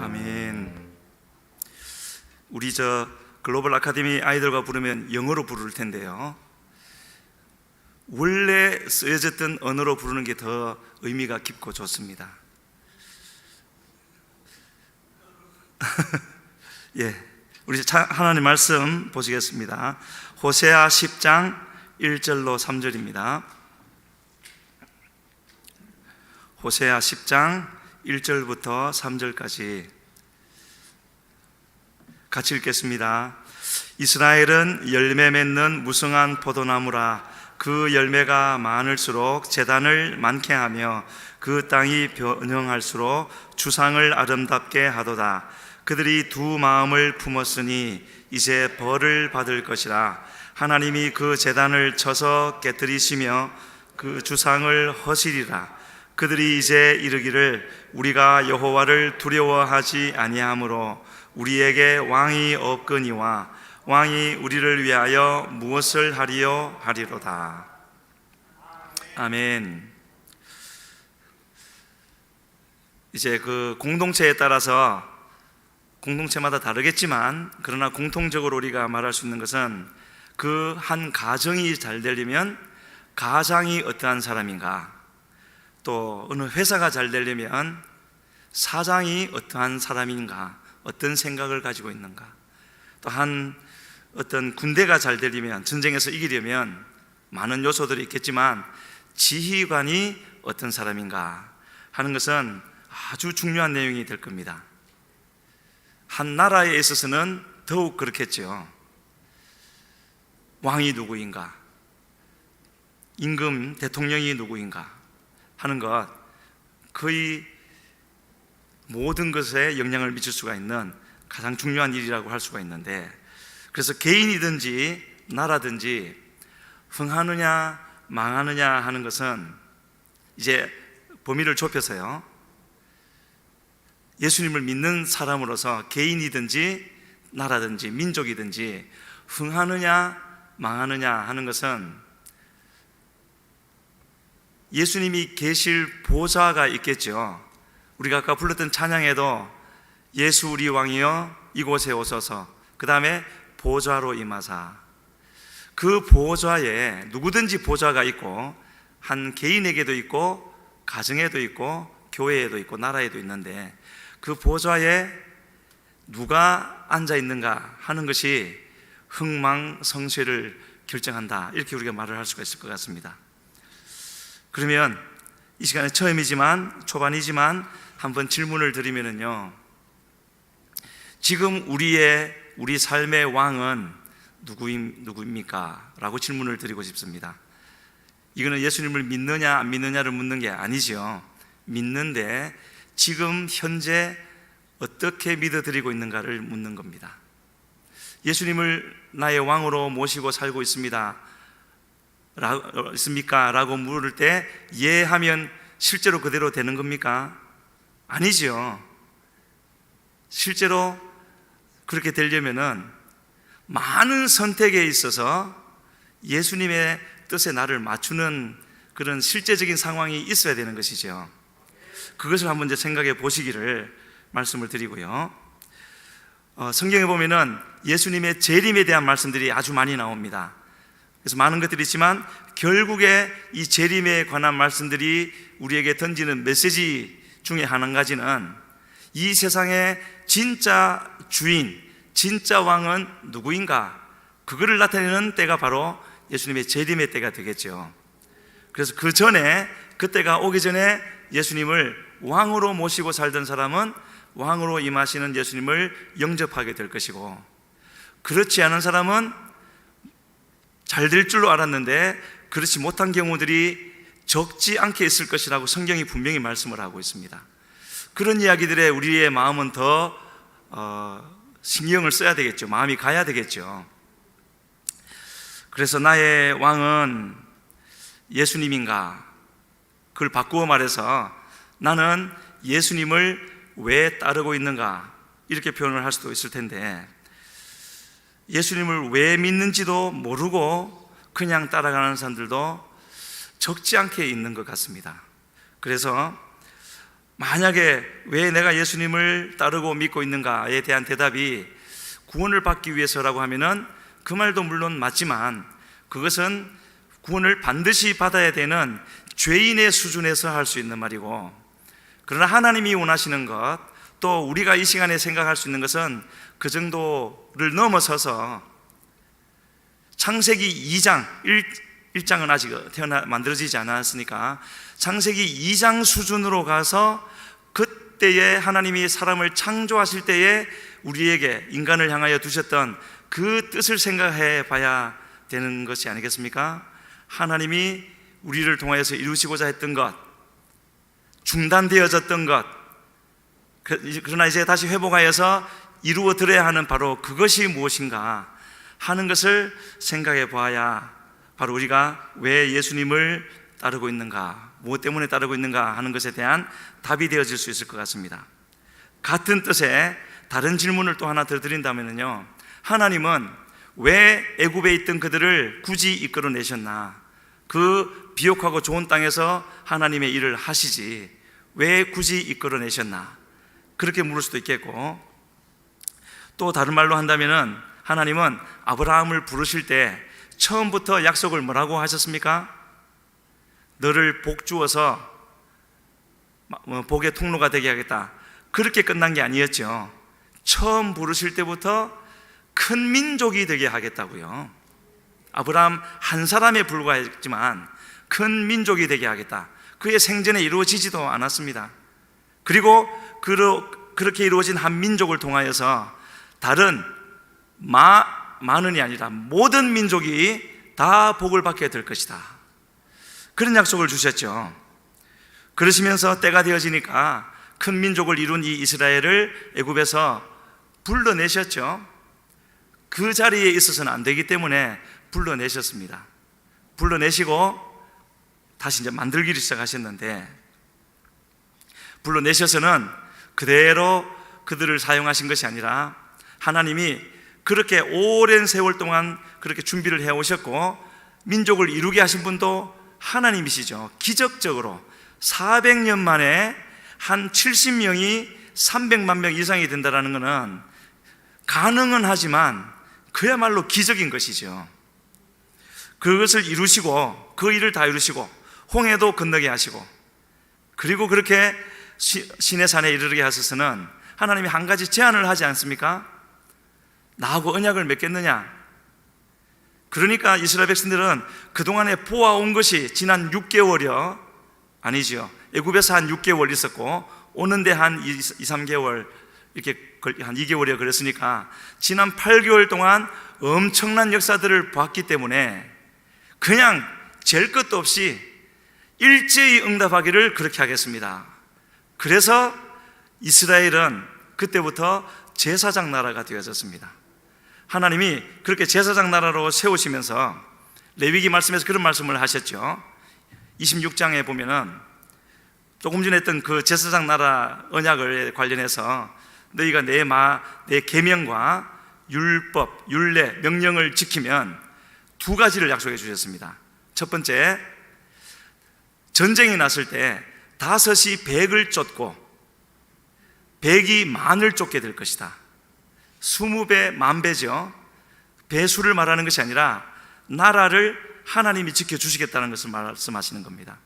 아멘. 우리 글로벌 아카데미 아이들과 부르면 영어로 부를 텐데요, 원래 쓰여졌던 언어로 부르는 게 더 의미가 깊고 좋습니다. 예, 우리 하나님 말씀 보시겠습니다. 호세아 10장 1절로 3절입니다. 호세아 10장 1절부터 3절까지 같이 읽겠습니다. 이스라엘은 열매 맺는 무성한 포도나무라. 그 열매가 많을수록 재단을 많게 하며 그 땅이 번영할수록 주상을 아름답게 하도다. 그들이 두 마음을 품었으니 이제 벌을 받을 것이라. 하나님이 그 재단을 쳐서 깨뜨리시며 그 주상을 허시리라. 그들이 이제 이르기를 우리가 여호와를 두려워하지 아니하므로 우리에게 왕이 없거니와 왕이 우리를 위하여 무엇을 하리요 하리로다. 아멘. 이제 그 공동체에 따라서 공동체마다 다르겠지만, 그러나 공통적으로 우리가 말할 수 있는 것은 그 한 가정이 잘 되려면 가장이 어떠한 사람인가, 또 어느 회사가 잘 되려면 사장이 어떠한 사람인가, 어떤 생각을 가지고 있는가, 또 어떤 군대가 잘 되려면, 전쟁에서 이기려면 많은 요소들이 있겠지만 지휘관이 어떤 사람인가 하는 것은 아주 중요한 내용이 될 겁니다. 한 나라에 있어서는 더욱 그렇겠죠. 왕이 누구인가, 임금 대통령이 누구인가 하는 것, 거의 모든 것에 영향을 미칠 수가 있는 가장 중요한 일이라고 할 수가 있는데, 그래서 개인이든지 나라든지 흥하느냐 망하느냐 하는 것은 이제 범위를 좁혀서요, 예수님을 믿는 사람으로서 개인이든지 나라든지 민족이든지 흥하느냐 망하느냐 하는 것은 예수님이 계실 보좌가 있겠죠. 우리가 아까 불렀던 찬양에도 예수 우리 왕이여 이곳에 오소서, 그 다음에 보좌로 임하사. 그 보좌에 누구든지 보좌가 있고, 한 개인에게도 있고 가정에도 있고 교회에도 있고 나라에도 있는데, 그 보좌에 누가 앉아 있는가 하는 것이 흥망성쇠를 결정한다, 이렇게 우리가 말을 할 수가 있을 것 같습니다. 그러면 이 시간에 초반이지만 한번 질문을 드리면요, 지금 우리 삶의 왕은 누구입니까? 라고 질문을 드리고 싶습니다. 이거는 예수님을 믿느냐 안 믿느냐를 묻는 게 아니죠. 믿는데 지금 현재 어떻게 믿어드리고 있는가를 묻는 겁니다. 예수님을 나의 왕으로 모시고 살고 있습니까? 라고 물을 때 예 하면 실제로 그대로 되는 겁니까? 아니죠. 실제로 그렇게 되려면은 많은 선택에 있어서 예수님의 뜻에 나를 맞추는 그런 실제적인 상황이 있어야 되는 것이죠. 그것을 한번 이제 생각해 보시기를 말씀을 드리고요, 성경에 보면은 예수님의 재림에 대한 말씀들이 아주 많이 나옵니다. 그래서 많은 것들이 있지만 결국에 이 재림에 관한 말씀들이 우리에게 던지는 메시지 중에 한 가지는 이 세상의 진짜 주인, 진짜 왕은 누구인가, 그거를 나타내는 때가 바로 예수님의 재림의 때가 되겠죠. 그래서 그때가 오기 전에 예수님을 왕으로 모시고 살던 사람은 왕으로 임하시는 예수님을 영접하게 될 것이고, 그렇지 않은 사람은 잘 될 줄로 알았는데 그렇지 못한 경우들이 적지 않게 있을 것이라고 성경이 분명히 말씀을 하고 있습니다. 그런 이야기들에 우리의 마음은 더 신경을 써야 되겠죠. 마음이 가야 되겠죠. 그래서 나의 왕은 예수님인가? 그걸 바꾸어 말해서 나는 예수님을 왜 따르고 있는가? 이렇게 표현을 할 수도 있을 텐데, 예수님을 왜 믿는지도 모르고 그냥 따라가는 사람들도 적지 않게 있는 것 같습니다. 그래서 만약에 왜 내가 예수님을 따르고 믿고 있는가에 대한 대답이 구원을 받기 위해서라고 하면은 그 말도 물론 맞지만 그것은 구원을 반드시 받아야 되는 죄인의 수준에서 할 수 있는 말이고, 그러나 하나님이 원하시는 것, 또 우리가 이 시간에 생각할 수 있는 것은 그 정도를 넘어서서 창세기 2장 1장은 아직 만들어지지 않았으니까 창세기 2장 수준으로 가서 그때에 하나님이 사람을 창조하실 때에 우리에게 인간을 향하여 두셨던 그 뜻을 생각해 봐야 되는 것이 아니겠습니까? 하나님이 우리를 통하여서 이루시고자 했던 것, 중단되어졌던 것, 그러나 이제 다시 회복하여서 이루어드려야 하는 바로 그것이 무엇인가 하는 것을 생각해 보아야 바로 우리가 왜 예수님을 따르고 있는가, 무엇 때문에 따르고 있는가 하는 것에 대한 답이 되어질 수 있을 것 같습니다. 같은 뜻의 다른 질문을 또 하나 더 드린다면요, 하나님은 왜 애굽에 있던 그들을 굳이 이끌어내셨나? 그 비옥하고 좋은 땅에서 하나님의 일을 하시지 왜 굳이 이끌어내셨나? 그렇게 물을 수도 있겠고, 또 다른 말로 한다면은 하나님은 아브라함을 부르실 때 처음부터 약속을 뭐라고 하셨습니까? 너를 복 주어서 복의 통로가 되게 하겠다, 그렇게 끝난 게 아니었죠. 처음 부르실 때부터 큰 민족이 되게 하겠다고요. 아브라함 한 사람에 불과했지만 큰 민족이 되게 하겠다, 그의 생전에 이루어지지도 않았습니다. 그리고 그렇게 이루어진 한 민족을 통하여서 다른 많은이 아니라 모든 민족이 다 복을 받게 될 것이다, 그런 약속을 주셨죠. 그러시면서 때가 되어지니까 큰 민족을 이룬 이 이스라엘을 애굽에서 불러내셨죠. 그 자리에 있어서는 안 되기 때문에 불러내셨습니다. 불러내시고 다시 이제 만들기를 시작하셨는데, 불러내셔서는 그대로 그들을 사용하신 것이 아니라 하나님이 그렇게 오랜 세월 동안 그렇게 준비를 해오셨고 민족을 이루게 하신 분도 하나님이시죠. 기적적으로 400년 만에 한 70명이 300만 명 이상이 된다는 것은 가능은 하지만 그야말로 기적인 것이죠. 그것을 이루시고 그 일을 다 이루시고 홍해도 건너게 하시고, 그리고 그렇게 시내산에 이르게 하셔서는 하나님이 한 가지 제안을 하지 않습니까? 나하고 언약을 맺겠느냐? 그러니까 이스라엘 백성들은 그동안에 보아온 것이 지난 6개월여 아니죠. 애굽에서 한 6개월 있었고 오는데 한 2, 3개월 이렇게 한 2개월여 그랬으니까 지난 8개월 동안 엄청난 역사들을 봤기 때문에 그냥 잴 것도 없이 일제히 응답하기를 그렇게 하겠습니다. 그래서 이스라엘은 그때부터 제사장 나라가 되어졌습니다. 하나님이 그렇게 제사장 나라로 세우시면서 레위기 말씀에서 그런 말씀을 하셨죠. 26장에 보면은 조금 전에 했던 그 제사장 나라 언약을 관련해서 너희가 내 계명과 율법, 율례, 명령을 지키면 두 가지를 약속해 주셨습니다. 첫 번째, 전쟁이 났을 때 5이 100을 쫓고 100이 만을 쫓게 될 것이다. 20배, 1000배죠. 배수를 말하는 것이 아니라 나라를 하나님이 지켜주시겠다는 것을 말씀하시는 겁니다.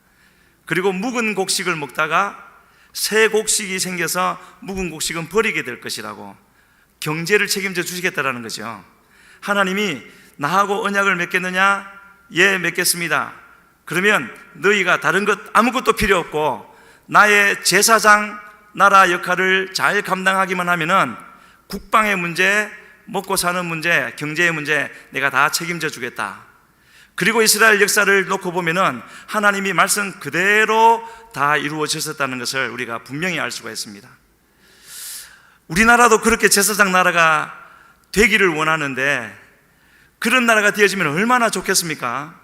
그리고 묵은 곡식을 먹다가 새 곡식이 생겨서 묵은 곡식은 버리게 될 것이라고 경제를 책임져 주시겠다는 거죠. 하나님이 나하고 언약을 맺겠느냐? 예, 맺겠습니다. 그러면 너희가 다른 것 아무것도 필요 없고 나의 제사장 나라 역할을 잘 감당하기만 하면은 국방의 문제, 먹고 사는 문제, 경제의 문제 내가 다 책임져 주겠다. 그리고 이스라엘 역사를 놓고 보면은 하나님이 말씀 그대로 다 이루어졌었다는 것을 우리가 분명히 알 수가 있습니다. 우리나라도 그렇게 제사장 나라가 되기를 원하는데 그런 나라가 되어지면 얼마나 좋겠습니까?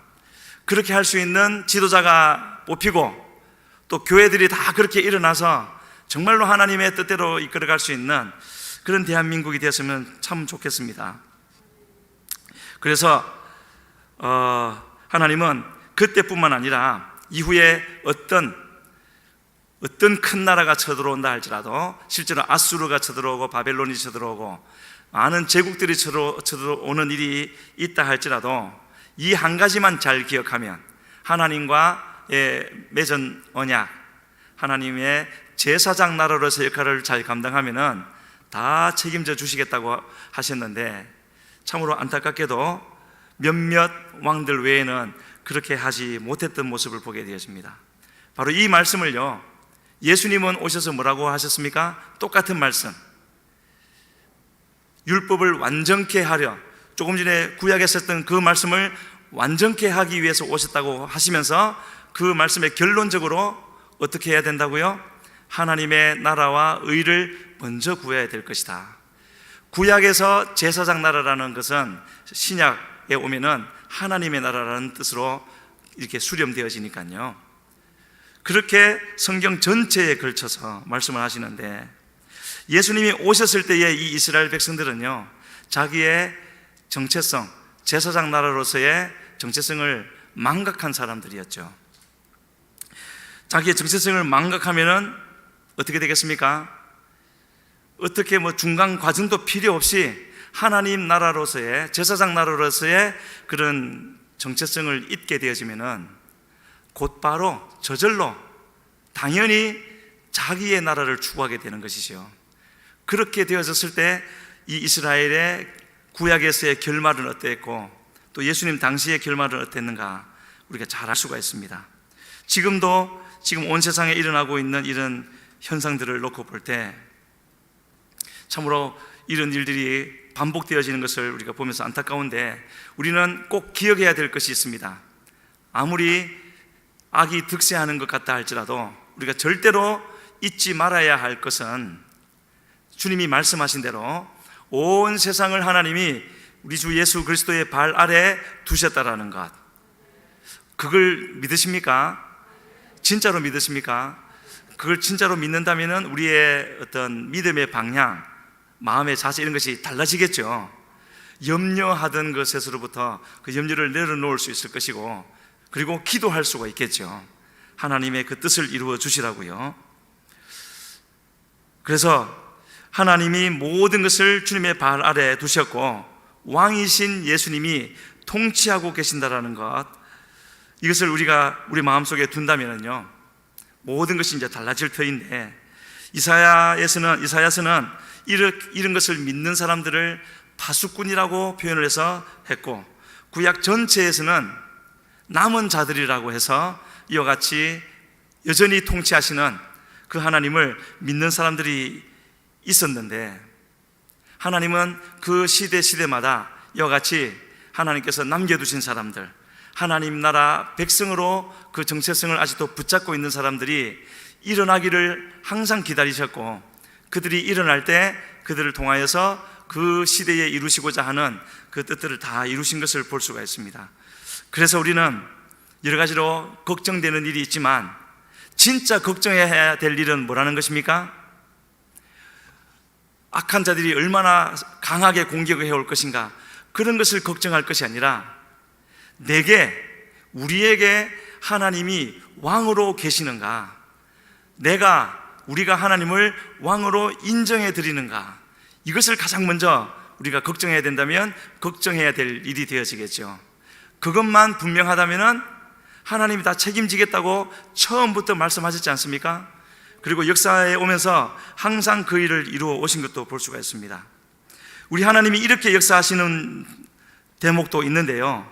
그렇게 할 수 있는 지도자가 뽑히고 또 교회들이 다 그렇게 일어나서 정말로 하나님의 뜻대로 이끌어갈 수 있는 그런 대한민국이 되었으면 참 좋겠습니다. 그래서 하나님은 그때뿐만 아니라 이후에 어떤 어떤 큰 나라가 쳐들어온다 할지라도, 실제로 아수르가 쳐들어오고 바벨론이 쳐들어오고 많은 제국들이 쳐들어오는 일이 있다 할지라도 이 한 가지만 잘 기억하면, 하나님과의 맺은 언약, 하나님의 제사장 나라로서 역할을 잘 감당하면은 다 책임져 주시겠다고 하셨는데, 참으로 안타깝게도 몇몇 왕들 외에는 그렇게 하지 못했던 모습을 보게 되었습니다. 바로 이 말씀을요, 예수님은 오셔서 뭐라고 하셨습니까? 똑같은 말씀, 율법을 완전케 하려, 조금 전에 구약에 썼던 그 말씀을 완전케 하기 위해서 오셨다고 하시면서 그 말씀에 결론적으로 어떻게 해야 된다고요? 하나님의 나라와 의를 먼저 구해야 될 것이다. 구약에서 제사장 나라라는 것은 신약에 오면은 하나님의 나라라는 뜻으로 이렇게 수렴되어지니까요. 그렇게 성경 전체에 걸쳐서 말씀을 하시는데, 예수님이 오셨을 때의 이 이스라엘 백성들은요, 자기의 정체성, 제사장 나라로서의 정체성을 망각한 사람들이었죠. 자기의 정체성을 망각하면은 어떻게 되겠습니까? 어떻게 중간 과정도 필요 없이 하나님 나라로서의, 제사장 나라로서의 그런 정체성을 잊게 되어지면은 곧바로 저절로 당연히 자기의 나라를 추구하게 되는 것이죠. 그렇게 되어졌을 때 이 이스라엘의 구약에서의 결말은 어땠고, 또 예수님 당시의 결말은 어땠는가 우리가 잘 알 수가 있습니다. 지금 온 세상에 일어나고 있는 이런 현상들을 놓고 볼 때 참으로 이런 일들이 반복되어지는 것을 우리가 보면서 안타까운데, 우리는 꼭 기억해야 될 것이 있습니다. 아무리 악이 득세하는 것 같다 할지라도 우리가 절대로 잊지 말아야 할 것은, 주님이 말씀하신 대로 온 세상을 하나님이 우리 주 예수 그리스도의 발 아래 두셨다라는 것, 그걸 믿으십니까? 진짜로 믿으십니까? 그걸 진짜로 믿는다면 우리의 어떤 믿음의 방향, 마음의 자세, 이런 것이 달라지겠죠. 염려하던 것에서부터 그 염려를 내려놓을 수 있을 것이고, 그리고 기도할 수가 있겠죠. 하나님의 그 뜻을 이루어 주시라고요. 그래서 하나님이 모든 것을 주님의 발 아래 두셨고, 왕이신 예수님이 통치하고 계신다라는 것, 이것을 우리가 우리 마음속에 둔다면요, 모든 것이 이제 달라질 터인데, 이사야서는 이런 것을 믿는 사람들을 파수꾼이라고 표현을 해서 했고, 구약 전체에서는 남은 자들이라고 해서 이와 같이 여전히 통치하시는 그 하나님을 믿는 사람들이 있었는데, 하나님은 그 시대마다 이와 같이 하나님께서 남겨두신 사람들, 하나님 나라 백성으로 그 정체성을 아직도 붙잡고 있는 사람들이 일어나기를 항상 기다리셨고, 그들이 일어날 때 그들을 통하여서 그 시대에 이루시고자 하는 그 뜻들을 다 이루신 것을 볼 수가 있습니다. 그래서 우리는 여러 가지로 걱정되는 일이 있지만, 진짜 걱정해야 될 일은 뭐라는 것입니까? 악한 자들이 얼마나 강하게 공격을 해올 것인가, 그런 것을 걱정할 것이 아니라, 우리에게 하나님이 왕으로 계시는가, 우리가 하나님을 왕으로 인정해 드리는가, 이것을 가장 먼저 우리가 걱정해야 된다면 걱정해야 될 일이 되어지겠죠. 그것만 분명하다면 하나님이 다 책임지겠다고 처음부터 말씀하셨지 않습니까? 그리고 역사에 오면서 항상 그 일을 이루어 오신 것도 볼 수가 있습니다. 우리 하나님이 이렇게 역사하시는 대목도 있는데요,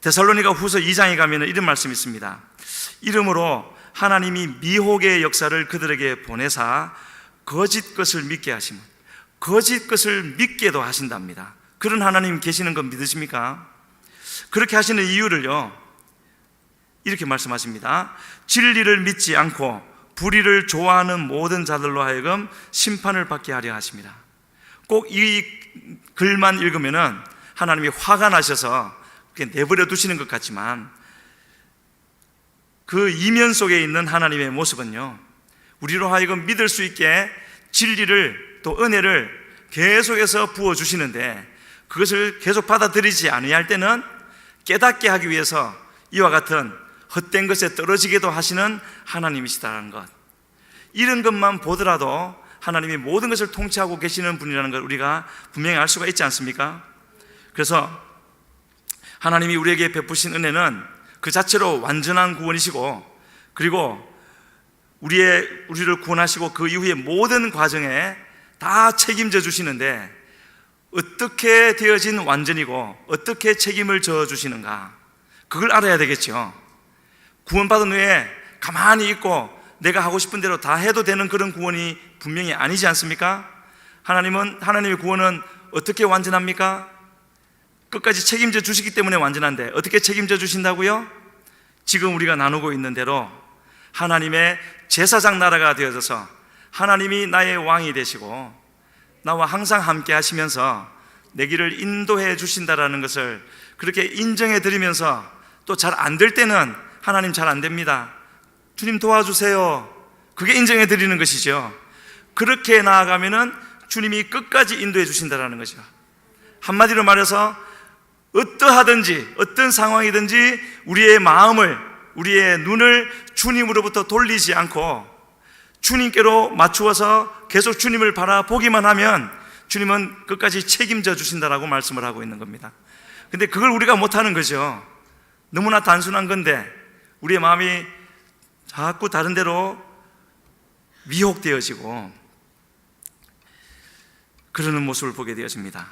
데살로니가 후서 2장에 가면 이런 말씀이 있습니다. 이러므로 하나님이 미혹의 역사를 그들에게 보내사 거짓 것을 믿게 하시면, 거짓 것을 믿게도 하신답니다. 그런 하나님 계시는 건 믿으십니까? 그렇게 하시는 이유를요, 이렇게 말씀하십니다. 진리를 믿지 않고 불의를 좋아하는 모든 자들로 하여금 심판을 받게 하려 하십니다. 꼭 이 글만 읽으면은 하나님이 화가 나셔서 내버려 두시는 것 같지만, 그 이면 속에 있는 하나님의 모습은요, 우리로 하여금 믿을 수 있게 진리를, 또 은혜를 계속해서 부어주시는데, 그것을 계속 받아들이지 아니할 때는 깨닫게 하기 위해서 이와 같은 헛된 것에 떨어지게도 하시는 하나님이시다는 것, 이런 것만 보더라도 하나님이 모든 것을 통치하고 계시는 분이라는 걸 우리가 분명히 알 수가 있지 않습니까? 그래서 하나님이 우리에게 베푸신 은혜는 그 자체로 완전한 구원이시고, 그리고 우리를 구원하시고 그 이후의 모든 과정에 다 책임져 주시는데, 어떻게 되어진 완전이고 어떻게 책임을 져 주시는가, 그걸 알아야 되겠죠. 구원받은 후에 가만히 있고 내가 하고 싶은 대로 다 해도 되는 그런 구원이 분명히 아니지 않습니까? 하나님의 구원은 어떻게 완전합니까? 끝까지 책임져 주시기 때문에 완전한데, 어떻게 책임져 주신다고요? 지금 우리가 나누고 있는 대로 하나님의 제사장 나라가 되어져서 하나님이 나의 왕이 되시고 나와 항상 함께 하시면서 내 길을 인도해 주신다라는 것을 그렇게 인정해 드리면서, 또 잘 안 될 때는 하나님 잘 안 됩니다, 주님 도와주세요, 그게 인정해 드리는 것이죠. 그렇게 나아가면은 주님이 끝까지 인도해 주신다라는 거죠. 한마디로 말해서 어떠하든지 어떤 상황이든지 우리의 마음을, 우리의 눈을 주님으로부터 돌리지 않고 주님께로 맞추어서 계속 주님을 바라보기만 하면 주님은 끝까지 책임져 주신다라고 말씀을 하고 있는 겁니다. 근데 그걸 우리가 못하는 거죠. 너무나 단순한 건데 우리의 마음이 자꾸 다른 데로 미혹되어지고 그러는 모습을 보게 되어집니다.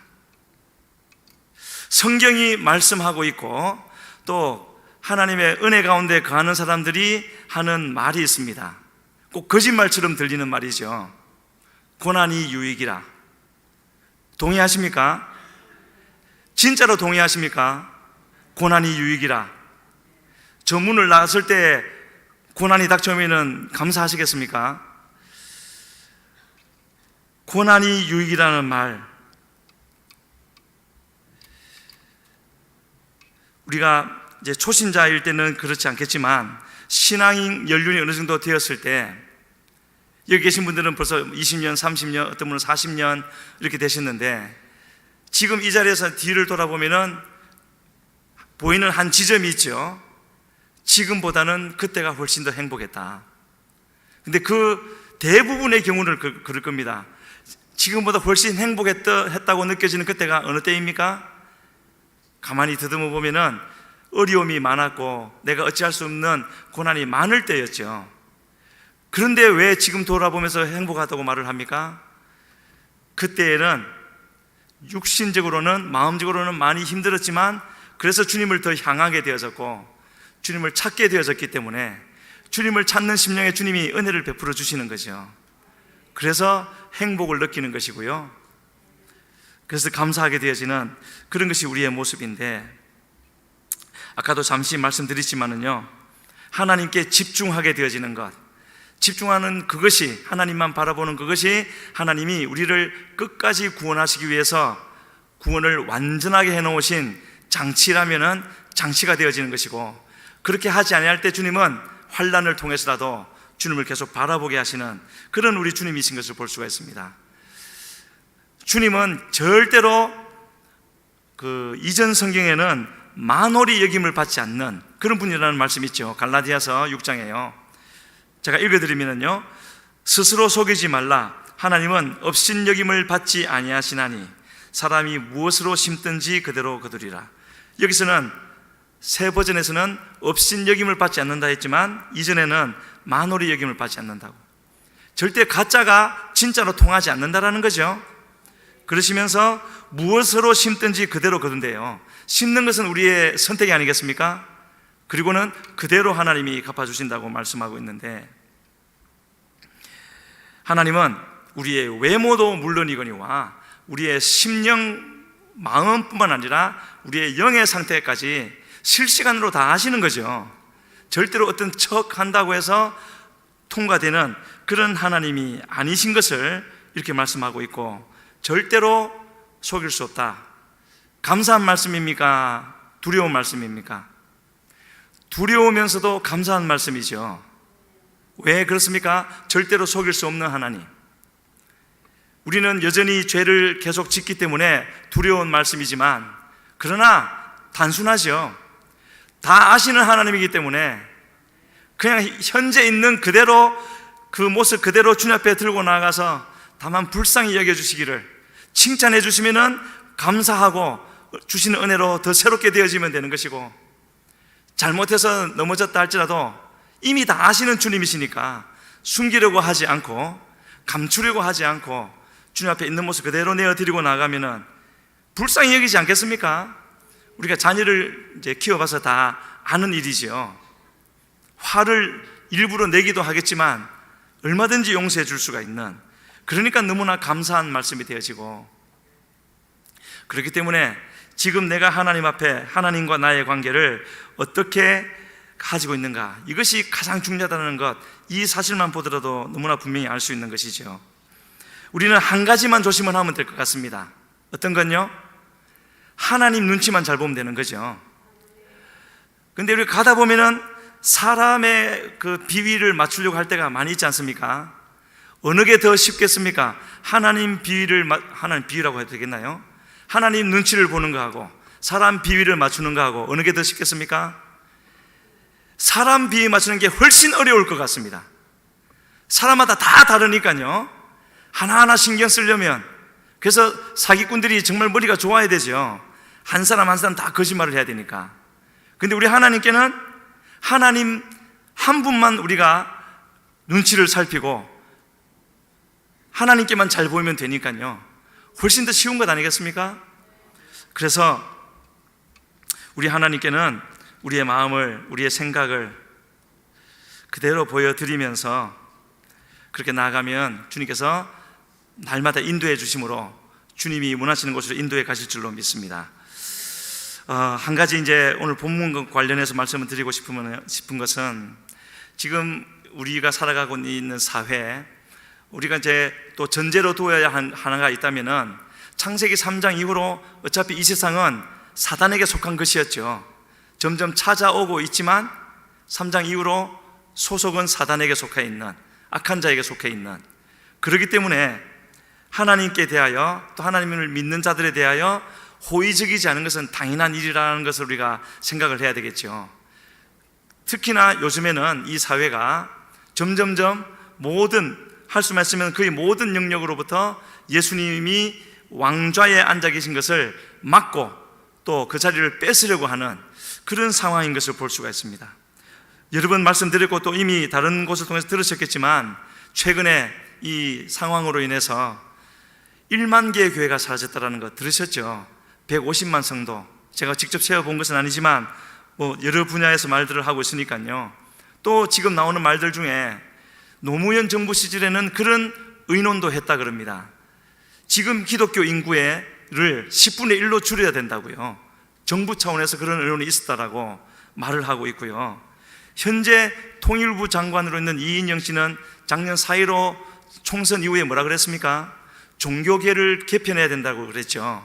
성경이 말씀하고 있고 또 하나님의 은혜 가운데 거하는 사람들이 하는 말이 있습니다. 꼭 거짓말처럼 들리는 말이죠. 고난이 유익이라. 동의하십니까? 진짜로 동의하십니까? 고난이 유익이라. 저 문을 나갔을 때 고난이 닥쳐오면 감사하시겠습니까? 고난이 유익이라는 말, 우리가 이제 초신자일 때는 그렇지 않겠지만 신앙인 연륜이 어느 정도 되었을 때, 여기 계신 분들은 벌써 20년, 30년, 어떤 분은 40년 이렇게 되셨는데, 지금 이 자리에서 뒤를 돌아보면은 보이는 한 지점이 있죠. 지금보다는 그때가 훨씬 더 행복했다. 근데 그 대부분의 경우를 그럴 겁니다. 지금보다 훨씬 행복했다고 느껴지는 그때가 어느 때입니까? 가만히 더듬어 보면은 어려움이 많았고 내가 어찌할 수 없는 고난이 많을 때였죠. 그런데 왜 지금 돌아보면서 행복하다고 말을 합니까? 그때에는 육신적으로는, 마음적으로는 많이 힘들었지만 그래서 주님을 더 향하게 되어졌고 주님을 찾게 되어졌기 때문에 주님을 찾는 심령에 주님이 은혜를 베풀어 주시는 거죠. 그래서 행복을 느끼는 것이고요. 그래서 감사하게 되어지는 그런 것이 우리의 모습인데, 아까도 잠시 말씀드렸지만은요, 하나님께 집중하게 되어지는 것, 집중하는 그것이, 하나님만 바라보는 그것이 하나님이 우리를 끝까지 구원하시기 위해서 구원을 완전하게 해놓으신 장치라면은 장치가 되어지는 것이고, 그렇게 하지 아니할 때 주님은 환난을 통해서라도 주님을 계속 바라보게 하시는 그런 우리 주님이신 것을 볼 수가 있습니다. 주님은 절대로 그 이전 성경에는 만홀히 여김을 받지 않는 그런 분이라는 말씀이 있죠. 갈라디아서 6장에요. 제가 읽어드리면요, 스스로 속이지 말라. 하나님은 업신여김을 받지 아니하시나니 사람이 무엇으로 심든지 그대로 거두리라. 여기서는 새 버전에서는 업신여김을 받지 않는다 했지만 이전에는 만홀히 여김을 받지 않는다고. 절대 가짜가 진짜로 통하지 않는다라는 거죠. 그러시면서 무엇으로 심든지 그대로 거둔대요. 심는 것은 우리의 선택이 아니겠습니까? 그리고는 그대로 하나님이 갚아주신다고 말씀하고 있는데, 하나님은 우리의 외모도 물론이거니와 우리의 심령, 마음뿐만 아니라 우리의 영의 상태까지 실시간으로 다 아시는 거죠. 절대로 어떤 척 한다고 해서 통과되는 그런 하나님이 아니신 것을 이렇게 말씀하고 있고, 절대로 속일 수 없다. 감사한 말씀입니까? 두려운 말씀입니까? 두려우면서도 감사한 말씀이죠. 왜 그렇습니까? 절대로 속일 수 없는 하나님. 우리는 여전히 죄를 계속 짓기 때문에 두려운 말씀이지만, 그러나 단순하죠. 다 아시는 하나님이기 때문에 그냥 현재 있는 그대로 그 모습 그대로 주님 앞에 들고 나가서 다만 불쌍히 여겨주시기를, 칭찬해 주시면은 감사하고 주시는 은혜로 더 새롭게 되어지면 되는 것이고, 잘못해서 넘어졌다 할지라도 이미 다 아시는 주님이시니까 숨기려고 하지 않고 감추려고 하지 않고 주님 앞에 있는 모습 그대로 내어드리고 나가면은 불쌍히 여기지 않겠습니까? 우리가 자녀를 이제 키워봐서 다 아는 일이지요. 화를 일부러 내기도 하겠지만 얼마든지 용서해 줄 수가 있는, 그러니까 너무나 감사한 말씀이 되어지고, 그렇기 때문에 지금 내가 하나님 앞에 하나님과 나의 관계를 어떻게 가지고 있는가, 이것이 가장 중요하다는 것, 이 사실만 보더라도 너무나 분명히 알 수 있는 것이죠. 우리는 한 가지만 조심을 하면 될 것 같습니다. 어떤 건요? 하나님 눈치만 잘 보면 되는 거죠. 근데 우리 가다 보면은 사람의 그 비위를 맞추려고 할 때가 많이 있지 않습니까? 어느 게 더 쉽겠습니까? 하나님 비위라고 해도 되겠나요? 하나님 눈치를 보는 거하고 사람 비위를 맞추는 거하고 어느 게 더 쉽겠습니까? 사람 비위 맞추는 게 훨씬 어려울 것 같습니다. 사람마다 다 다르니까요. 하나하나 신경 쓰려면, 그래서 사기꾼들이 정말 머리가 좋아야 되죠. 한 사람 한 사람 다 거짓말을 해야 되니까. 근데 우리 하나님께는 하나님 한 분만 우리가 눈치를 살피고 하나님께만 잘 보이면 되니까요. 훨씬 더 쉬운 것 아니겠습니까? 그래서 우리 하나님께는 우리의 마음을, 우리의 생각을 그대로 보여드리면서 그렇게 나아가면 주님께서 날마다 인도해 주심으로 주님이 원하시는 곳으로 인도해 가실 줄로 믿습니다. 한 가지 이제 오늘 본문 관련해서 말씀을 드리고 싶은 것은, 지금 우리가 살아가고 있는 사회, 우리가 이제 또 전제로 두어야 하나가 있다면은 창세기 3장 이후로 어차피 이 세상은 사단에게 속한 것이었죠. 점점 찾아오고 있지만 3장 이후로 소속은 사단에게 속해 있는, 악한 자에게 속해 있는, 그렇기 때문에 하나님께 대하여 또 하나님을 믿는 자들에 대하여 호의적이지 않은 것은 당연한 일이라는 것을 우리가 생각을 해야 되겠죠. 특히나 요즘에는 이 사회가 점점점 할 수만 있으면 거의 모든 영역으로부터 예수님이 왕좌에 앉아 계신 것을 막고 또 그 자리를 뺏으려고 하는 그런 상황인 것을 볼 수가 있습니다. 여러 번 말씀드렸고 또 이미 다른 곳을 통해서 들으셨겠지만, 최근에 이 상황으로 인해서 1만 개의 교회가 사라졌다는 거 들으셨죠? 150만 성도, 제가 직접 세워본 것은 아니지만 여러 분야에서 말들을 하고 있으니까요. 또 지금 나오는 말들 중에 노무현 정부 시절에는 그런 의논도 했다 그럽니다. 지금 기독교 인구를 10분의 1로 줄여야 된다고요. 정부 차원에서 그런 의논이 있었다라고 말을 하고 있고요. 현재 통일부 장관으로 있는 이인영 씨는 작년 4.15 총선 이후에 뭐라 그랬습니까? 종교계를 개편해야 된다고 그랬죠.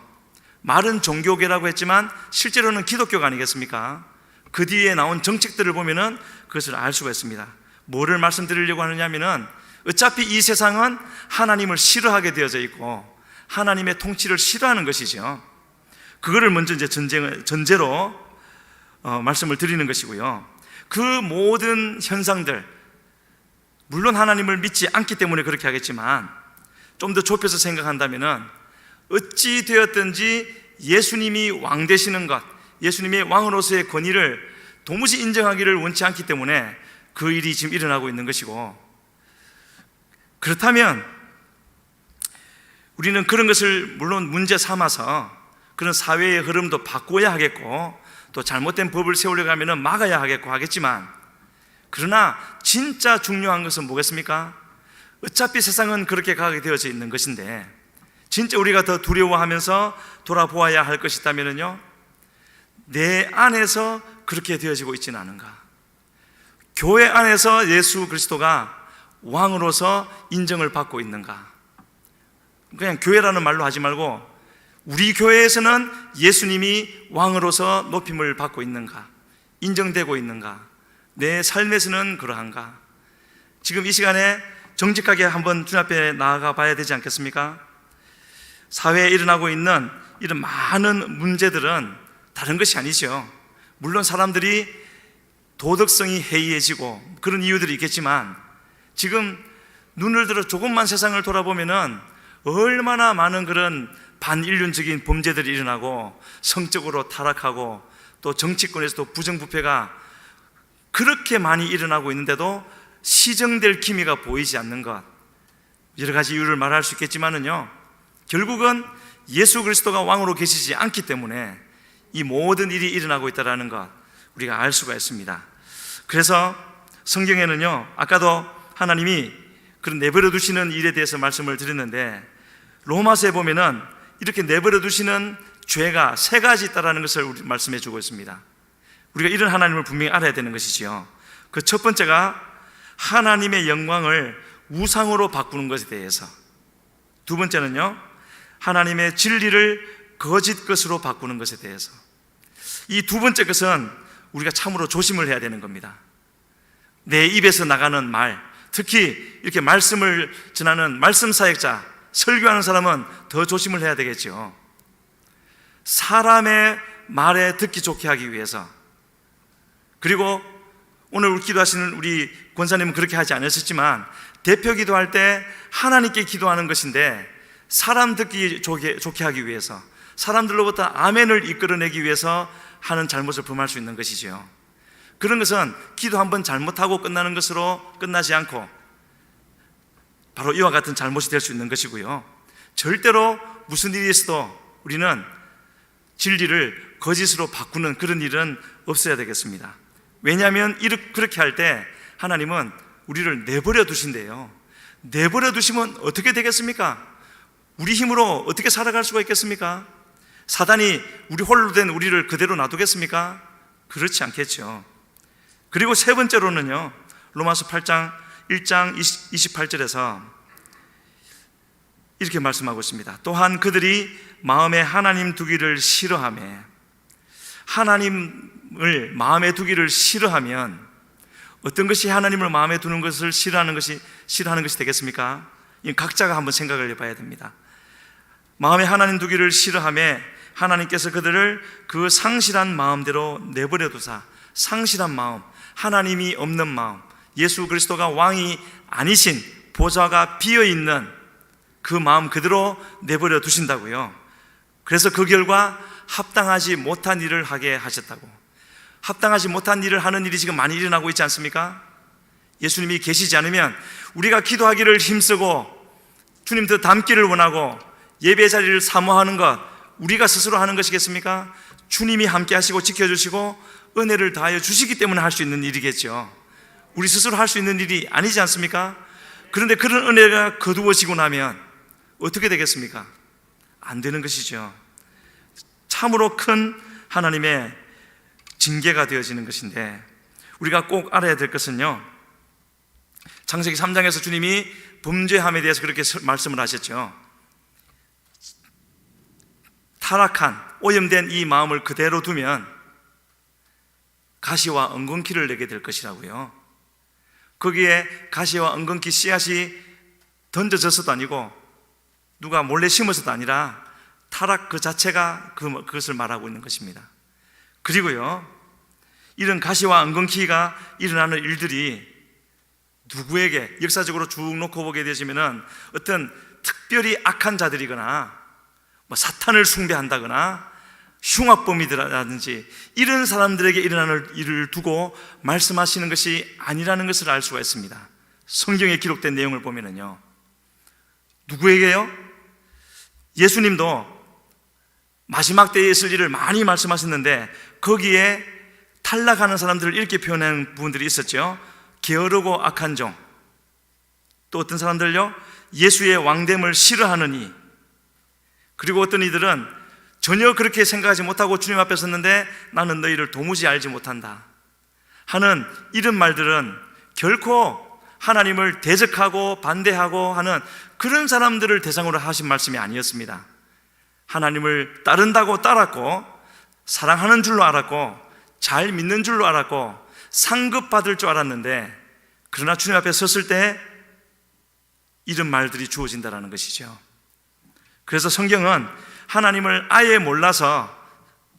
말은 종교계라고 했지만 실제로는 기독교가 아니겠습니까? 그 뒤에 나온 정책들을 보면은 그것을 알 수가 있습니다. 뭐를 말씀드리려고 하느냐면은, 어차피 이 세상은 하나님을 싫어하게 되어져 있고 하나님의 통치를 싫어하는 것이죠. 그거를 먼저 이제 전제로 말씀을 드리는 것이고요. 그 모든 현상들, 물론 하나님을 믿지 않기 때문에 그렇게 하겠지만 좀 더 좁혀서 생각한다면은, 어찌 되었든지 예수님이 왕 되시는 것, 예수님의 왕으로서의 권위를 도무지 인정하기를 원치 않기 때문에 그 일이 지금 일어나고 있는 것이고, 그렇다면 우리는 그런 것을 물론 문제 삼아서 그런 사회의 흐름도 바꿔야 하겠고 또 잘못된 법을 세우려고 하면 막아야 하겠고 하겠지만, 그러나 진짜 중요한 것은 뭐겠습니까? 어차피 세상은 그렇게 가게 되어져 있는 것인데, 진짜 우리가 더 두려워하면서 돌아보아야 할 것이 있다면요, 내 안에서 그렇게 되어지고 있지는 않은가? 교회 안에서 예수 그리스도가 왕으로서 인정을 받고 있는가? 그냥 교회라는 말로 하지 말고 우리 교회에서는 예수님이 왕으로서 높임을 받고 있는가? 인정되고 있는가? 내 삶에서는 그러한가? 지금 이 시간에 정직하게 한번 주님 앞에 나아가 봐야 되지 않겠습니까? 사회에 일어나고 있는 이런 많은 문제들은 다른 것이 아니죠. 물론 사람들이 도덕성이 해이해지고 그런 이유들이 있겠지만, 지금 눈을 들어 조금만 세상을 돌아보면은 얼마나 많은 그런 반인륜적인 범죄들이 일어나고 성적으로 타락하고 또 정치권에서도 부정부패가 그렇게 많이 일어나고 있는데도 시정될 기미가 보이지 않는 것, 여러 가지 이유를 말할 수 있겠지만은요, 결국은 예수 그리스도가 왕으로 계시지 않기 때문에 이 모든 일이 일어나고 있다는 것 우리가 알 수가 있습니다. 그래서 성경에는요, 아까도 하나님이 그런 내버려 두시는 일에 대해서 말씀을 드렸는데, 로마서에 보면은 이렇게 내버려 두시는 죄가 세 가지 있다는 것을 우리 말씀해 주고 있습니다. 우리가 이런 하나님을 분명히 알아야 되는 것이지요. 그 첫 번째가 하나님의 영광을 우상으로 바꾸는 것에 대해서, 두 번째는요, 하나님의 진리를 거짓 것으로 바꾸는 것에 대해서. 이 두 번째 것은 우리가 참으로 조심을 해야 되는 겁니다. 내 입에서 나가는 말, 특히 이렇게 말씀을 전하는 말씀 사역자, 설교하는 사람은 더 조심을 해야 되겠죠. 사람의 말에 듣기 좋게 하기 위해서, 그리고 오늘 기도하시는 우리 권사님은 그렇게 하지 않으셨지만 대표 기도할 때 하나님께 기도하는 것인데, 사람 듣기 좋게 하기 위해서, 사람들로부터 아멘을 이끌어내기 위해서 하는 잘못을 범할 수 있는 것이죠. 그런 것은 기도 한번 잘못하고 끝나는 것으로 끝나지 않고 바로 이와 같은 잘못이 될 수 있는 것이고요, 절대로 무슨 일이 있어도 우리는 진리를 거짓으로 바꾸는 그런 일은 없어야 되겠습니다. 왜냐하면 그렇게 할 때 하나님은 우리를 내버려 두신대요. 내버려 두시면 어떻게 되겠습니까? 우리 힘으로 어떻게 살아갈 수가 있겠습니까? 사단이 우리 홀로 된 우리를 그대로 놔두겠습니까? 그렇지 않겠죠. 그리고 세 번째로는요, 로마서 8장 1장 28절에서 이렇게 말씀하고 있습니다. 또한 그들이 마음에 하나님 두기를 싫어하며, 하나님을 마음에 두기를 싫어하면 어떤 것이 하나님을 마음에 두는 것을 싫어하는 것이 되겠습니까? 각자가 한번 생각을 해봐야 됩니다. 마음에 하나님 두기를 싫어하며 하나님께서 그들을 그 상실한 마음대로 내버려 두사, 상실한 마음, 하나님이 없는 마음, 예수 그리스도가 왕이 아니신 보좌가 비어있는 그 마음 그대로 내버려 두신다고요. 그래서 그 결과 합당하지 못한 일을 하게 하셨다고. 합당하지 못한 일을 하는 일이 지금 많이 일어나고 있지 않습니까? 예수님이 계시지 않으면 우리가 기도하기를 힘쓰고 주님 더 닮기를 원하고 예배 자리를 사모하는 것, 우리가 스스로 하는 것이겠습니까? 주님이 함께 하시고 지켜주시고 은혜를 다하여 주시기 때문에 할 수 있는 일이겠죠. 우리 스스로 할 수 있는 일이 아니지 않습니까? 그런데 그런 은혜가 거두어지고 나면 어떻게 되겠습니까? 안 되는 것이죠. 참으로 큰 하나님의 징계가 되어지는 것인데, 우리가 꼭 알아야 될 것은요, 창세기 3장에서 주님이 범죄함에 대해서 그렇게 말씀을 하셨죠. 타락한 오염된 이 마음을 그대로 두면 가시와 엉겅퀴를 내게 될 것이라고요. 거기에 가시와 엉겅퀴 씨앗이 던져져서도 아니고 누가 몰래 심어서도 아니라 타락 그 자체가 그것을 말하고 있는 것입니다. 그리고요, 이런 가시와 엉겅퀴가 일어나는 일들이 누구에게 역사적으로 쭉 놓고 보게 되시면은 어떤 특별히 악한 자들이거나 사탄을 숭배한다거나 흉악범이라든지 이런 사람들에게 일어나는 일을 두고 말씀하시는 것이 아니라는 것을 알 수가 있습니다. 성경에 기록된 내용을 보면은요, 누구에게요? 예수님도 마지막 때에 있을 일을 많이 말씀하셨는데 거기에 탈락하는 사람들을 이렇게 표현한 부분들이 있었죠. 게으르고 악한 종, 또 어떤 사람들요, 예수의 왕됨을 싫어하느니, 그리고 어떤 이들은 전혀 그렇게 생각하지 못하고 주님 앞에 섰는데 나는 너희를 도무지 알지 못한다 하는 이런 말들은 결코 하나님을 대적하고 반대하고 하는 그런 사람들을 대상으로 하신 말씀이 아니었습니다. 하나님을 따른다고 따랐고 사랑하는 줄로 알았고 잘 믿는 줄로 알았고 상급받을 줄 알았는데, 그러나 주님 앞에 섰을 때 이런 말들이 주어진다는 것이죠. 그래서 성경은 하나님을 아예 몰라서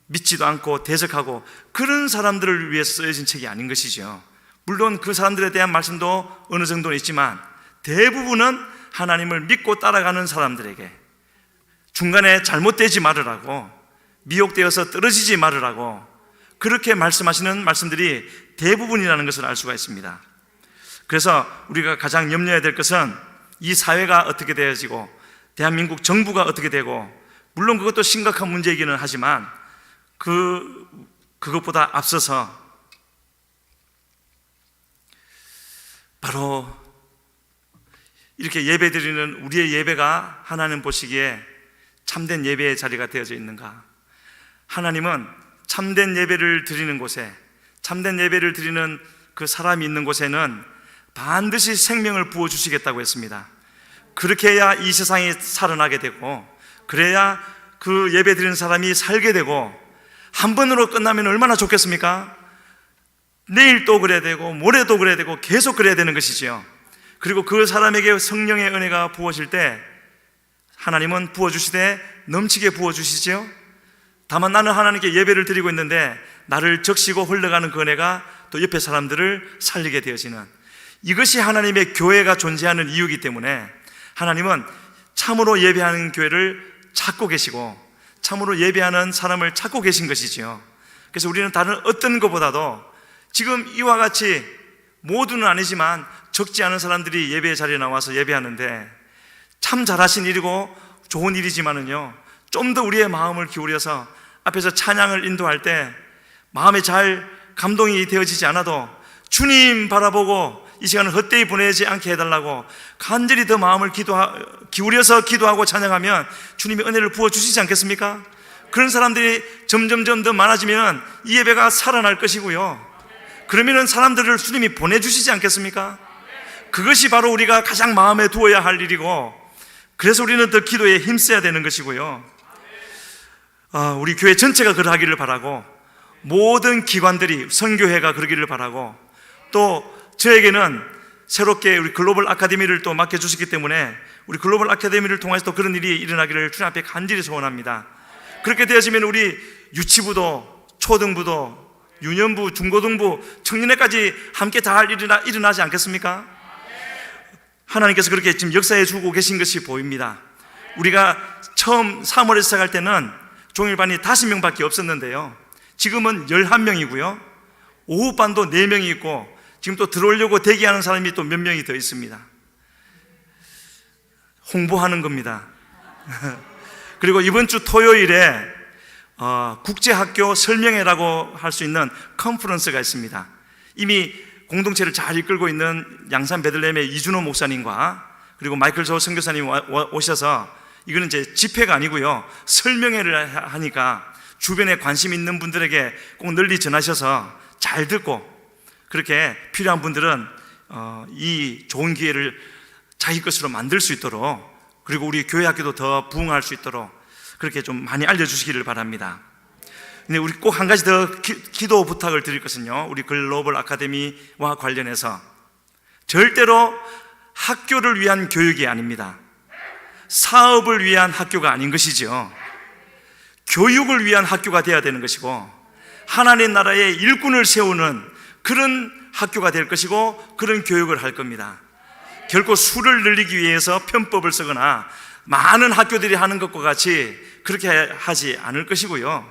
믿지도 않고 대적하고 그런 사람들을 위해서 쓰여진 책이 아닌 것이죠. 물론 그 사람들에 대한 말씀도 어느 정도는 있지만 대부분은 하나님을 믿고 따라가는 사람들에게 중간에 잘못되지 말으라고, 미혹되어서 떨어지지 말으라고 그렇게 말씀하시는 말씀들이 대부분이라는 것을 알 수가 있습니다. 그래서 우리가 가장 염려해야 될 것은 이 사회가 어떻게 되어지고 대한민국 정부가 어떻게 되고, 물론 그것도 심각한 문제이기는 하지만 그것보다 앞서서 바로 이렇게 예배드리는 우리의 예배가 하나님 보시기에 참된 예배의 자리가 되어져 있는가? 하나님은 참된 예배를 드리는 곳에, 참된 예배를 드리는 그 사람이 있는 곳에는 반드시 생명을 부어주시겠다고 했습니다. 그렇게 해야 이 세상이 살아나게 되고, 그래야 그 예배 드리는 사람이 살게 되고, 한 번으로 끝나면 얼마나 좋겠습니까? 내일 또 그래야 되고 모레 또 그래야 되고 계속 그래야 되는 것이지요. 그리고 그 사람에게 성령의 은혜가 부어질 때 하나님은 부어주시되 넘치게 부어주시지요. 다만 나는 하나님께 예배를 드리고 있는데 나를 적시고 흘러가는 그 은혜가 또 옆에 사람들을 살리게 되어지는, 이것이 하나님의 교회가 존재하는 이유이기 때문에 하나님은 참으로 예배하는 교회를 찾고 계시고 참으로 예배하는 사람을 찾고 계신 것이지요. 그래서 우리는 다른 어떤 것보다도 지금 이와 같이 모두는 아니지만 적지 않은 사람들이 예배의 자리에 나와서 예배하는데 참 잘하신 일이고 좋은 일이지만은요, 좀 더 우리의 마음을 기울여서 앞에서 찬양을 인도할 때 마음에 잘 감동이 되어지지 않아도 주님 바라보고 이 시간을 헛되이 보내지 않게 해달라고 간절히 더 마음을 기울여서 기도하고 찬양하면 주님이 은혜를 부어주시지 않겠습니까? 그런 사람들이 점점점 더 많아지면 이 예배가 살아날 것이고요, 그러면은 사람들을 주님이 보내주시지 않겠습니까? 그것이 바로 우리가 가장 마음에 두어야 할 일이고, 그래서 우리는 더 기도에 힘써야 되는 것이고요, 우리 교회 전체가 그러하기를 바라고, 모든 기관들이 선교회가 그러기를 바라고, 또 저에게는 새롭게 우리 글로벌 아카데미를 또 맡겨주셨기 때문에 우리 글로벌 아카데미를 통해서 또 그런 일이 일어나기를 주님 앞에 간절히 소원합니다. 그렇게 되어지면 우리 유치부도 초등부도 유년부, 중고등부, 청년회까지 함께 다 일어나지 않겠습니까? 하나님께서 그렇게 지금 역사해 주고 계신 것이 보입니다. 우리가 처음 3월에 시작할 때는 종일반이 5명밖에 없었는데요, 지금은 11명이고요 오후반도 4명이 있고 지금 또 들어오려고 대기하는 사람이 또 몇 명이 더 있습니다. 홍보하는 겁니다. 그리고 이번 주 토요일에 국제학교 설명회라고 할 수 있는 컨퍼런스가 있습니다. 이미 공동체를 잘 이끌고 있는 양산 베들레헴의 이준호 목사님과 그리고 마이클 조 선교사님 오셔서, 이거는 이제 집회가 아니고요 설명회를 하니까 주변에 관심 있는 분들에게 꼭 널리 전하셔서 잘 듣고, 그렇게 필요한 분들은 이 좋은 기회를 자기 것으로 만들 수 있도록, 그리고 우리 교회 학교도 더 부흥할 수 있도록 그렇게 좀 많이 알려주시기를 바랍니다. 근데 우리 꼭 한 가지 더 기도 부탁을 드릴 것은요, 우리 글로벌 아카데미와 관련해서 절대로 학교를 위한 교육이 아닙니다. 사업을 위한 학교가 아닌 것이죠. 교육을 위한 학교가 되어야 되는 것이고, 하나님 나라의 일꾼을 세우는 그런 학교가 될 것이고, 그런 교육을 할 겁니다. 결코 수를 늘리기 위해서 편법을 쓰거나 많은 학교들이 하는 것과 같이 그렇게 하지 않을 것이고요,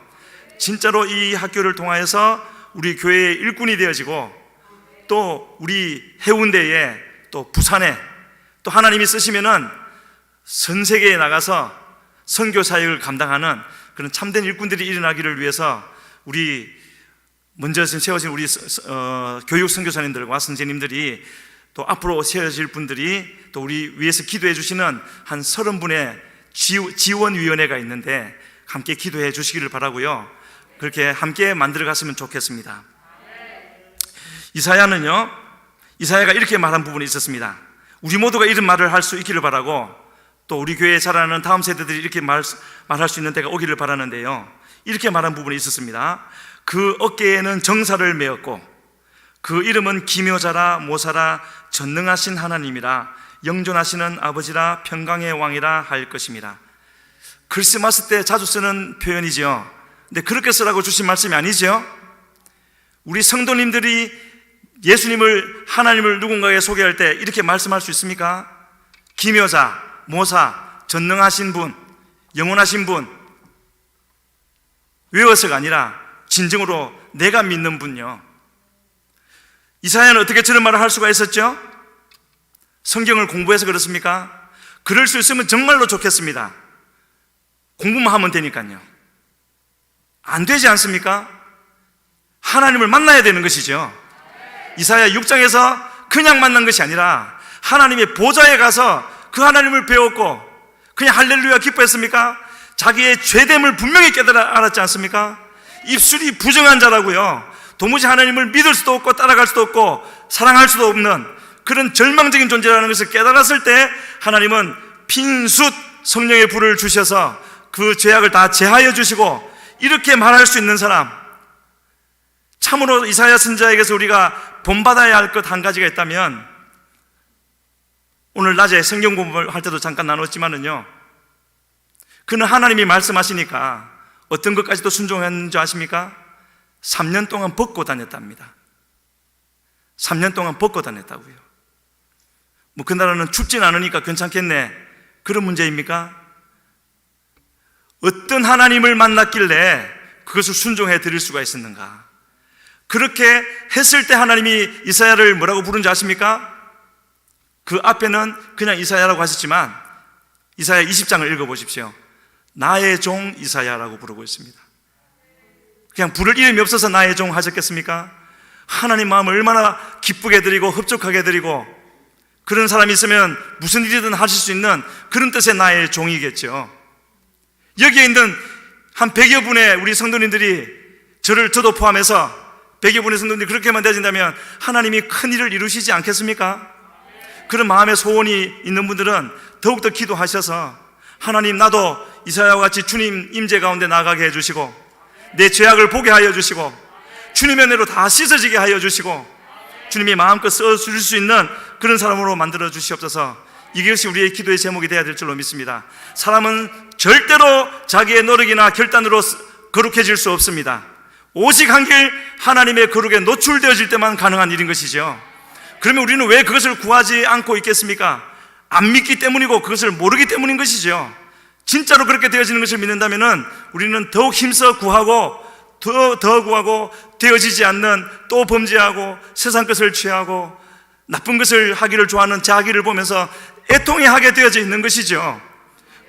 진짜로 이 학교를 통하여서 우리 교회의 일꾼이 되어지고, 또 우리 해운대에 또 부산에 또 하나님이 쓰시면은 전 세계에 나가서 선교 사역을 감당하는 그런 참된 일꾼들이 일어나기를 위해서 우리 먼저 세워진 우리 교육 선교사님들과 선생님들이, 또 앞으로 세워질 분들이, 또 우리 위해서 기도해 주시는 한 30분의 지원위원회가 있는데 함께 기도해 주시기를 바라고요, 그렇게 함께 만들어 갔으면 좋겠습니다. 이사야가 이렇게 말한 부분이 있었습니다. 우리 모두가 이런 말을 할 수 있기를 바라고, 또 우리 교회에 자라는 다음 세대들이 이렇게 말할 수 있는 때가 오기를 바라는데요, 이렇게 말한 부분이 있었습니다. 그 어깨에는 정사를 메었고 그 이름은 기묘자라 모사라 전능하신 하나님이라 영존하시는 아버지라 평강의 왕이라 할 것입니다. 크리스마스 때 자주 쓰는 표현이죠. 근데 그렇게 쓰라고 주신 말씀이 아니죠. 우리 성도님들이 예수님을, 하나님을 누군가에게 소개할 때 이렇게 말씀할 수 있습니까? 기묘자, 모사, 전능하신 분, 영원하신 분, 외워서가 아니라 진정으로 내가 믿는 분요. 이사야는 어떻게 저런 말을 할 수가 있었죠? 성경을 공부해서 그렇습니까? 그럴 수 있으면 정말로 좋겠습니다. 공부만 하면 되니까요. 안 되지 않습니까? 하나님을 만나야 되는 것이죠. 이사야 6장에서 그냥 만난 것이 아니라 하나님의 보좌에 가서 그 하나님을 배웠고 그냥 할렐루야 기뻐했습니까? 자기의 죄됨을 분명히 깨달아 알았지 않습니까? 입술이 부정한 자라고요. 도무지 하나님을 믿을 수도 없고 따라갈 수도 없고 사랑할 수도 없는 그런 절망적인 존재라는 것을 깨달았을 때 하나님은 핀숫 성령의 불을 주셔서 그 죄악을 다 제하여 주시고 이렇게 말할 수 있는 사람, 참으로 이사야 선지자에게서 우리가 본받아야 할 것 한 가지가 있다면, 오늘 낮에 성경 공부를 할 때도 잠깐 나눴지만은요, 그는 하나님이 말씀하시니까 어떤 것까지도 순종했는지 아십니까? 3년 동안 벗고 다녔답니다. 3년 동안 벗고 다녔다고요. 뭐 그 나라는 춥진 않으니까 괜찮겠네, 그런 문제입니까? 어떤 하나님을 만났길래 그것을 순종해 드릴 수가 있었는가? 그렇게 했을 때 하나님이 이사야를 뭐라고 부른지 아십니까? 그 앞에는 그냥 이사야라고 하셨지만 이사야 20장을 읽어보십시오. 나의 종 이사야라고 부르고 있습니다. 그냥 부를 이름이 없어서 나의 종 하셨겠습니까? 하나님 마음을 얼마나 기쁘게 드리고 흡족하게 드리고 그런 사람이 있으면 무슨 일이든 하실 수 있는 그런 뜻의 나의 종이겠죠. 여기에 있는 한 100여 분의 우리 성도님들이 저도 포함해서 100여 분의 성도님들이 그렇게만 되어진다면 하나님이 큰 일을 이루시지 않겠습니까? 그런 마음의 소원이 있는 분들은 더욱더 기도하셔서 하나님, 나도 이사야와 같이 주님 임재 가운데 나가게 해주시고 내 죄악을 보게 하여 주시고 주님의 은혜로 다 씻어지게 하여 주시고 주님이 마음껏 써줄 수 있는 그런 사람으로 만들어 주시옵소서. 이것이 우리의 기도의 제목이 되어야 될 줄로 믿습니다. 사람은 절대로 자기의 노력이나 결단으로 거룩해질 수 없습니다. 오직 한 길 하나님의 거룩에 노출되어질 때만 가능한 일인 것이죠. 그러면 우리는 왜 그것을 구하지 않고 있겠습니까? 안 믿기 때문이고 그것을 모르기 때문인 것이죠. 진짜로 그렇게 되어지는 것을 믿는다면 우리는 더욱 힘써 구하고 더 구하고 되어지지 않는 또 범죄하고 세상 것을 취하고 나쁜 것을 하기를 좋아하는 자기를 보면서 애통해 하게 되어져 있는 것이죠.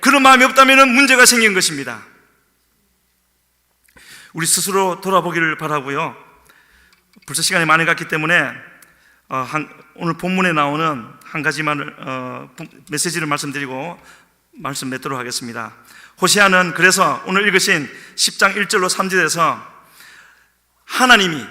그런 마음이 없다면 문제가 생긴 것입니다. 우리 스스로 돌아보기를 바라고요. 벌써 시간이 많이 갔기 때문에 오늘 본문에 나오는 한 가지만 메시지를 말씀드리고 말씀 맺도록 하겠습니다. 호세아는 그래서 오늘 읽으신 10장 1절로 3절에서 하나님이,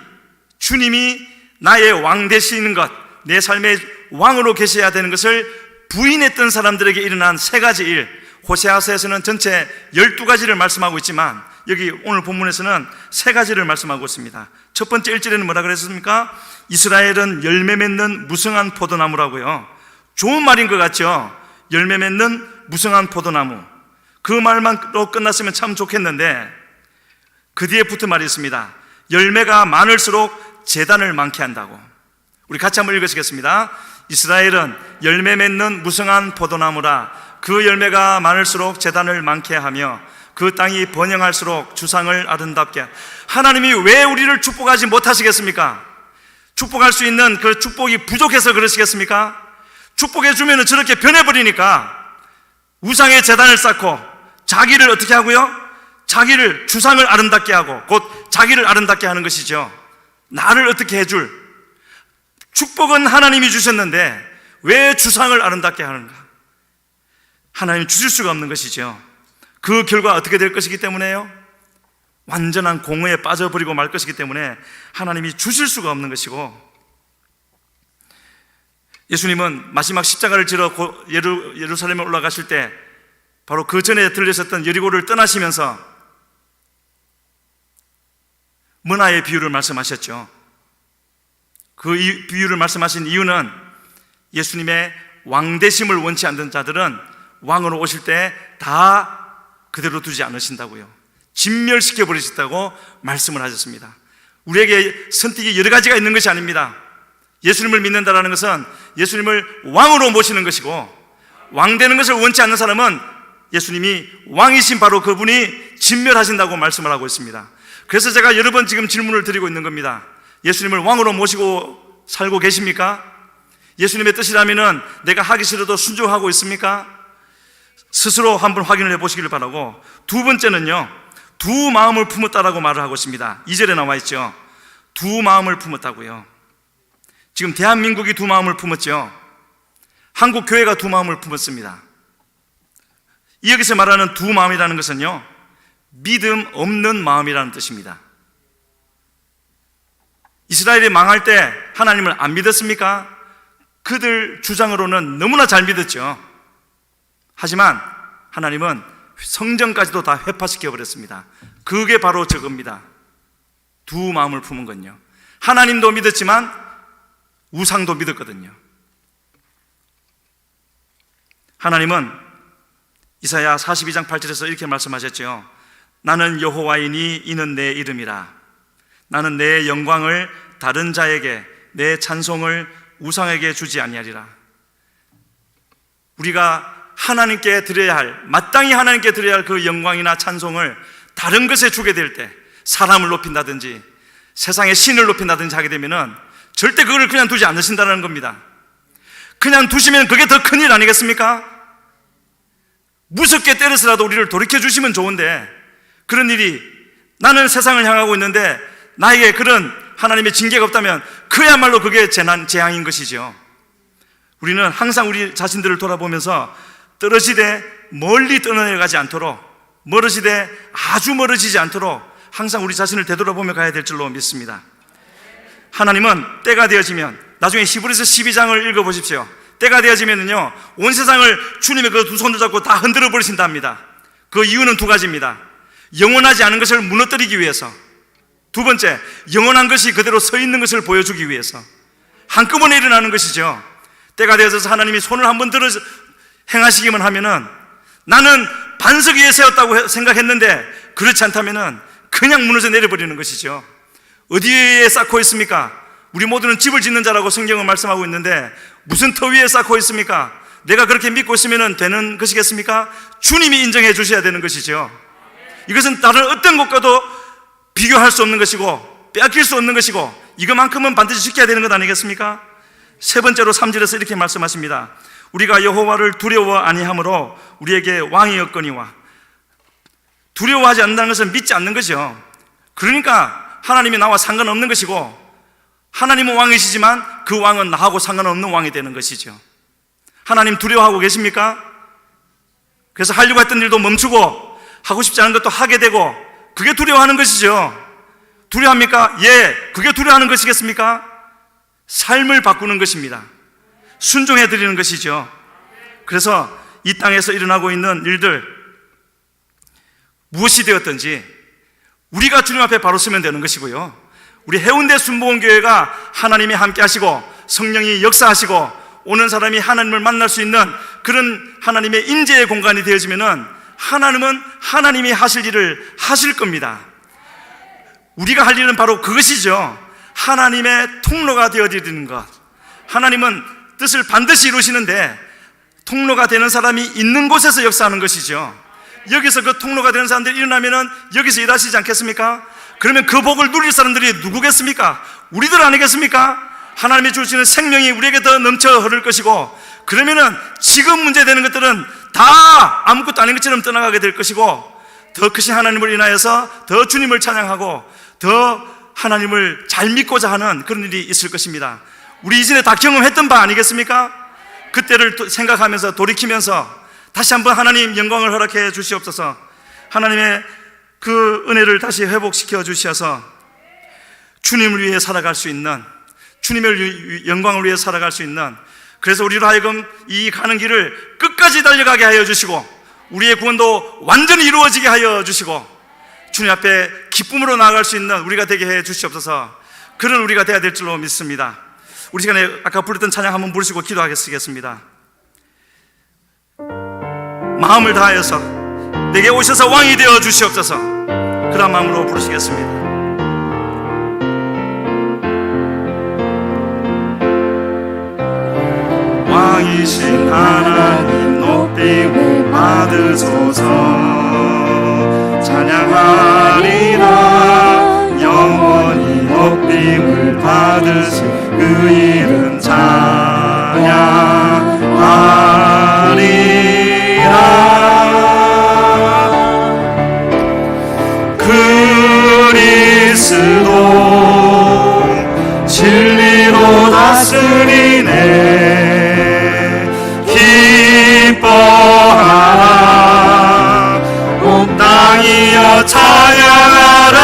주님이 나의 왕 되시는 것, 내 삶의 왕으로 계셔야 되는 것을 부인했던 사람들에게 일어난 세 가지 일, 호세아서에서는 전체 12가지를 말씀하고 있지만 여기 오늘 본문에서는 세 가지를 말씀하고 있습니다. 첫 번째 1절에는 뭐라 그랬습니까? 이스라엘은 열매 맺는 무성한 포도나무라고요. 좋은 말인 것 같죠? 열매 맺는 무성한 포도나무. 그 말만로 끝났으면 참 좋겠는데 그 뒤에 붙은 말이 있습니다. 열매가 많을수록 재단을 많게 한다고. 우리 같이 한번 읽으시겠습니다. 이스라엘은 열매 맺는 무성한 포도나무라. 그 열매가 많을수록 재단을 많게 하며 그 땅이 번영할수록 주상을 아름답게. 하나님이 왜 우리를 축복하지 못하시겠습니까? 축복할 수 있는 그 축복이 부족해서 그러시겠습니까? 축복해 주면 저렇게 변해버리니까 우상의 재단을 쌓고 자기를 어떻게 하고요? 자기를, 주상을 아름답게 하고 곧 자기를 아름답게 하는 것이죠. 나를 어떻게 해줄. 축복은 하나님이 주셨는데 왜 주상을 아름답게 하는가? 하나님 주실 수가 없는 것이죠. 그 결과 어떻게 될 것이기 때문에요? 완전한 공허에 빠져버리고 말 것이기 때문에 하나님이 주실 수가 없는 것이고, 예수님은 마지막 십자가를 지러 예루살렘에 올라가실 때 바로 그 전에 들리셨던 여리고를 떠나시면서 문화의 비유를 말씀하셨죠. 그 비유를 말씀하신 이유는 예수님의 왕되심을 원치 않는 자들은 왕으로 오실 때 다 그대로 두지 않으신다고요. 진멸시켜 버리셨다고 말씀을 하셨습니다. 우리에게 선택이 여러 가지가 있는 것이 아닙니다. 예수님을 믿는다라는 것은 예수님을 왕으로 모시는 것이고, 왕 되는 것을 원치 않는 사람은 예수님이 왕이신 바로 그분이 진멸하신다고 말씀을 하고 있습니다. 그래서 제가 여러 번 지금 질문을 드리고 있는 겁니다. 예수님을 왕으로 모시고 살고 계십니까? 예수님의 뜻이라면 내가 하기 싫어도 순종하고 있습니까? 스스로 한번 확인을 해보시길 바라고, 두 번째는요, 두 마음을 품었다라고 말을 하고 있습니다. 2절에 나와 있죠. 두 마음을 품었다고요. 지금 대한민국이 두 마음을 품었죠. 한국 교회가 두 마음을 품었습니다. 여기서 말하는 두 마음이라는 것은요, 믿음 없는 마음이라는 뜻입니다. 이스라엘이 망할 때 하나님을 안 믿었습니까? 그들 주장으로는 너무나 잘 믿었죠. 하지만 하나님은 성전까지도 다 회파시켜버렸습니다. 그게 바로 저겁니다. 두 마음을 품은 건요, 하나님도 믿었지만 우상도 믿었거든요. 하나님은 이사야 42장 8절에서 이렇게 말씀하셨죠. 나는 여호와이니 이는 내 이름이라. 나는 내 영광을 다른 자에게, 내 찬송을 우상에게 주지 아니하리라. 우리가 하나님께 드려야 할, 마땅히 하나님께 드려야 할 그 영광이나 찬송을 다른 것에 주게 될 때, 사람을 높인다든지 세상의 신을 높인다든지 하게 되면은 절대 그걸 그냥 두지 않으신다는 겁니다. 그냥 두시면 그게 더 큰일 아니겠습니까? 무섭게 때려서라도 우리를 돌이켜주시면 좋은데, 그런 일이, 나는 세상을 향하고 있는데 나에게 그런 하나님의 징계가 없다면 그야말로 그게 재앙인 것이죠. 우리는 항상 우리 자신들을 돌아보면서 떨어지되 멀리 떠나가지 않도록, 멀어지되 아주 멀어지지 않도록 항상 우리 자신을 되돌아보며 가야 될 줄로 믿습니다. 하나님은 때가 되어지면, 나중에 히브리서 12장을 읽어보십시오. 때가 되어지면은요, 온 세상을 주님의 그 두 손을 잡고 다 흔들어 버리신답니다. 그 이유는 두 가지입니다. 영원하지 않은 것을 무너뜨리기 위해서, 두 번째, 영원한 것이 그대로 서 있는 것을 보여주기 위해서, 한꺼번에 일어나는 것이죠. 때가 되어서 하나님이 손을 한번 들어 행하시기만 하면은, 나는 반석 위에 세웠다고 생각했는데 그렇지 않다면은 그냥 무너져 내려버리는 것이죠. 어디에 쌓고 있습니까? 우리 모두는 집을 짓는 자라고 성경은 말씀하고 있는데 무슨 터 위에 쌓고 있습니까? 내가 그렇게 믿고 있으면 되는 것이겠습니까? 주님이 인정해 주셔야 되는 것이죠. 이것은 다른 어떤 것과도 비교할 수 없는 것이고 빼앗길 수 없는 것이고, 이것만큼은 반드시 지켜야 되는 것 아니겠습니까? 세 번째로 3절에서 이렇게 말씀하십니다. 우리가 여호와를 두려워 아니함으로 우리에게 왕이었거니와. 두려워하지 않는다는 것은 믿지 않는 것이죠. 그러니까 하나님이 나와 상관없는 것이고, 하나님은 왕이시지만 그 왕은 나하고 상관없는 왕이 되는 것이죠. 하나님 두려워하고 계십니까? 그래서 하려고 했던 일도 멈추고 하고 싶지 않은 것도 하게 되고, 그게 두려워하는 것이죠. 두려워합니까? 예, 그게 두려워하는 것이겠습니까? 삶을 바꾸는 것입니다. 순종해 드리는 것이죠. 그래서 이 땅에서 일어나고 있는 일들, 무엇이 되었든지 우리가 주님 앞에 바로 서면 되는 것이고요, 우리 해운대 순복음교회가 하나님이 함께 하시고 성령이 역사하시고 오는 사람이 하나님을 만날 수 있는 그런 하나님의 인재의 공간이 되어지면은 하나님은 하나님이 하실 일을 하실 겁니다. 우리가 할 일은 바로 그것이죠. 하나님의 통로가 되어드리는 것. 하나님은 뜻을 반드시 이루시는데 통로가 되는 사람이 있는 곳에서 역사하는 것이죠. 여기서 그 통로가 되는 사람들이 일어나면은 여기서 일하시지 않겠습니까? 그러면 그 복을 누릴 사람들이 누구겠습니까? 우리들 아니겠습니까? 하나님이 주시는 생명이 우리에게 더 넘쳐 흐를 것이고, 그러면은 지금 문제되는 것들은 다 아무것도 아닌 것처럼 떠나가게 될 것이고, 더 크신 하나님을 인하여서 더 주님을 찬양하고 더 하나님을 잘 믿고자 하는 그런 일이 있을 것입니다. 우리 이전에 다 경험했던 바 아니겠습니까? 그때를 생각하면서 돌이키면서 다시 한번 하나님 영광을 허락해 주시옵소서. 하나님의 그 은혜를 다시 회복시켜 주셔서 주님을 위해 살아갈 수 있는, 주님의 영광을 위해 살아갈 수 있는, 그래서 우리로 하여금 이 가는 길을 끝까지 달려가게 하여 주시고 우리의 구원도 완전히 이루어지게 하여 주시고 주님 앞에 기쁨으로 나아갈 수 있는 우리가 되게 해 주시옵소서. 그런 우리가 되어야 될 줄로 믿습니다. 우리 시간에 아까 부르던 찬양 한번 부르시고 기도하겠습니다. 마음을 다하여서 내게 오셔서 왕이 되어 주시옵소서. 그런 마음으로 부르시겠습니다. 왕이신 하나님 높임을 받으소서. 찬양하리라 영원히 높임을 받으신 그 이름 찬양하리라. 그리스도 진리로 다스리네. 기뻐하라 온 땅이여 찬양하라.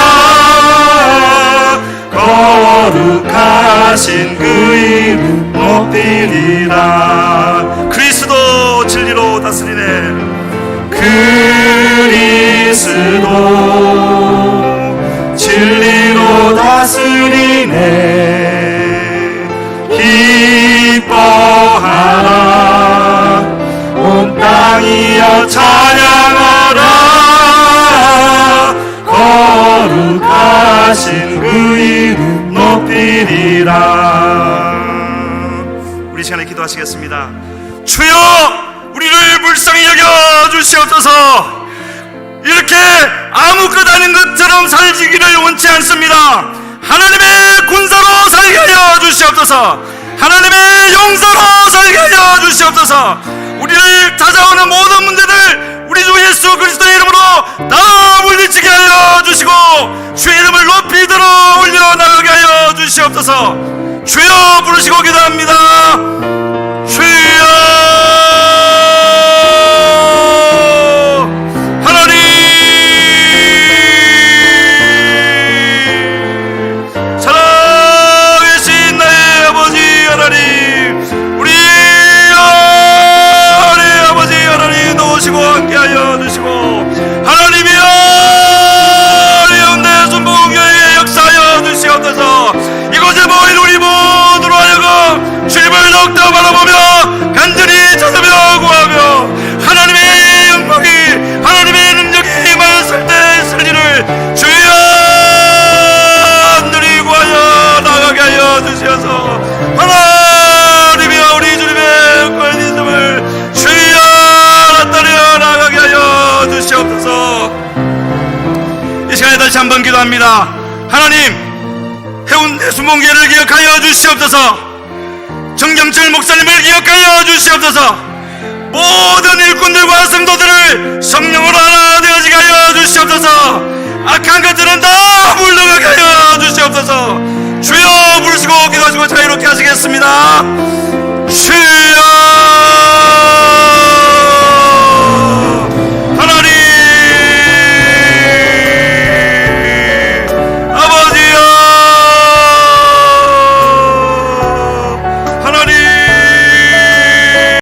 거룩하신 그 이름 높이리라. 그리스도 진리로 다스리네. 그리스도 진리로 다스리네. 기뻐하라 온 땅이여 찬양하라. 거룩하신 그 이름 높이리라. 우리 시간에 기도하시겠습니다. 주여 우리를 불쌍히 여겨 주시옵소서. 이렇게 아무 것 아닌 것처럼 살지기를 원치 않습니다. 하나님의 군사로 살게 하여 주시옵소서. 하나님의 용사로 살게 하여 주시옵소서. 우리를 찾아오는 모든 문제들 우리 주 예수 그리스도의 이름으로 다 물리치게 하여 주시고 주의 이름을 높이 들어 올려 나가게 하여 주시옵소서. 주여 부르시고 기도합니다. 주여 더욱더 바라보며 간절히 찾으며 구하며 하나님의 영광이 하나님의 능력이 임하였을 때 설리를 주여 간절히 구하여 나가게 하여 주시어서 하나님이여 우리 주님의 권위심을 주여 나타내어 나가게 하여 주시옵소서. 이 시간에 다시 한번 기도합니다. 하나님 해운대 수목회를 기억하여 주시옵소서. 정경철 목사님을 기억하여 주시옵소서. 모든 일꾼들과 성도들을 성령으로 하나 되어지게 하여 주시옵소서. 악한 것들은 다 물러가게 하여 주시옵소서. 주여 부르시고 기도하시고 자유롭게 하시겠습니다.